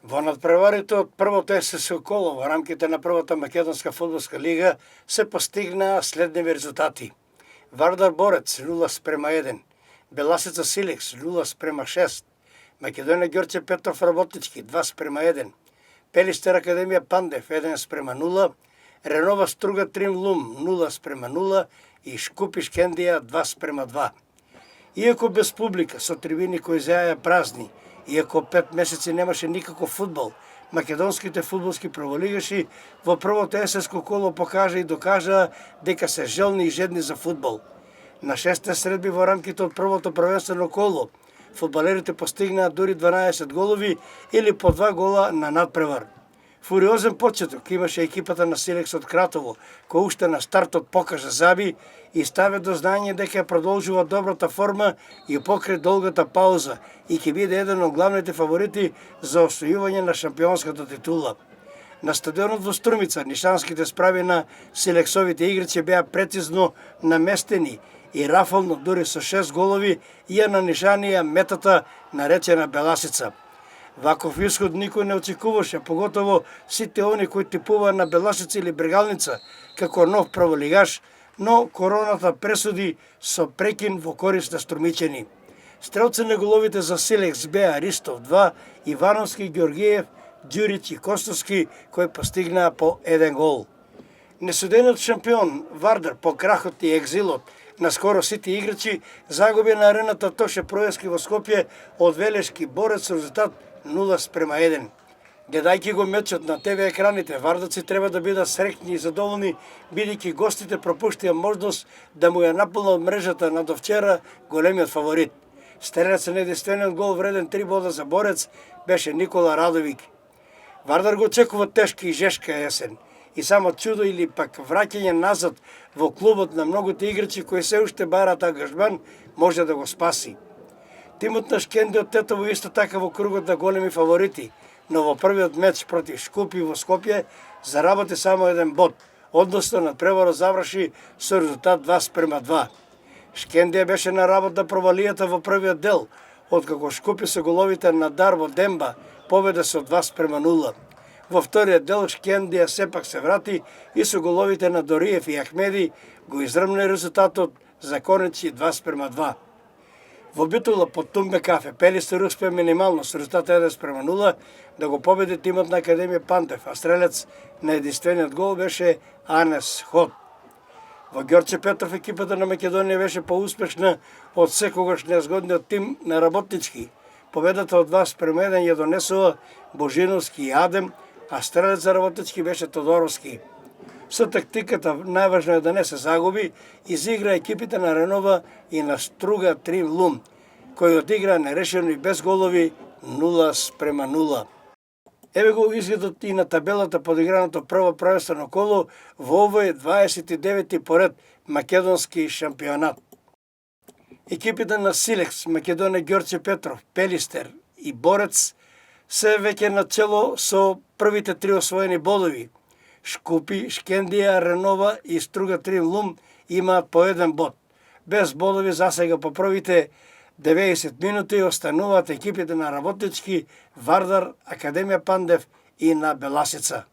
Во надпреварите од првото СС коло во рамките на првата македонска фудбалска лига се постигнаа следниви резултати. Вардар Борец 0:1, Беласица Силекс 0:6, Македонија Ѓорче Петров Работнички 2:1, Пелистер Академија Пандев 1:0, Ренова Струга Трим Лум 0:0 и Шкупи Шкендија 2:2. Иако без публика, со трибини кои заја празни, иако 5 месеци немаше никаков фудбал, македонските фудбалски прволигаши во првото есенско коло покажа и докажа дека се желни и жедни за фудбал. На 6 средби во рамките од првото првенствено коло, фудбалерите постигнаа дури 12 голови или по 2 гола на надпревар. Фуриозен почеток имаше екипата на Силекс од Кратово, кој уште на стартот покажа заби и стави до знање дека продолжува добрата форма и покрај долгата пауза и ќе биде еден од главните фаворити за освојување на шампионската титула. На стадионот во Струмица нишанските справи на Силексовите играчи беа прецизно наместени и рафално дури со 6 голови ја на нишанија метата наречена Беласица. Ваков исход никој не очекуваше, поготово сите они кои типува на Беласица или Брегалница како нов прволигаш, но короната пресуди со прекин во корист на струмичени. Стрелци на головите за Силекс беа Ристов 2, Ивановски, Ѓоргиев, Ѓурич и Костовски кои постигнаа по 1 гол. Несудениот шампион Вардар по крахот и екзилот на скоро сите играчи загуби на арената Тоше Проевски во Скопје од Велешки Борец со резултат 0:1. Гледајќи го мечот на ТВ екраните, вардаци треба да бидат среќни и задоволни, бидејќи гостите пропуштија можност да му ја наполнат мрежата на довчера големиот фаворит. Стрелец на единствениот гол вреден 3 бода за Борец беше Никола Радовик. Вардар го очекува тешка и жешка есен и само чудо или пак враќање назад во клубот на многуте играчи кои се уште бараат ангажман може да го спаси. Тимот на Шкенди од Тетово исто така во кругот на големи фаворити, но во првиот меч против Шкупи во Скопје заработи само 1 бод, односно надпреварот заврши со резултат 2:2. Шкендија беше на работа провалијата во првиот дел, откако Шкупи со головите на Дарво Демба победа со 2:0. Во вториот дел Шкендија сепак се врати и со головите на Дориев и Ахмеди го изрмне резултатот за конечни 2:2. Во битула под Тумбе Кафе Пелистер успе минимално со резултат 1:0 да го победи тимот на Академија Пантев, а стрелец на единствениот гол беше Анес Ход. Во Ѓорче Петров екипата на Македонија беше поуспешна од секогаш незгодниот тим на Работнички. Победата од 2:1 ја донесува Божиновски и Адем, а стрелец за Работнички беше Тодоровски. Со тактиката најважно е да не се загуби, изигра екипите на Ренова и на Струга Трим Лум, кој одигра нерешено и без голови 0:0. Еве го изгледот и на табелата под играното прво првенствено коло во овој 29-ти поред македонски шампионат. Екипите на Силекс, Македонија Ѓорче Петров, Пелистер и Борец се веќе на чело со првите 3 освоени бодови. Шкупи, Шкендија, Ренова и Струга Трим Лум имаат по 1 бод. Без бодови засега по првите 90 минути остануваат екипите на Работнички, Вардар, Академија Пандев и на Беласица.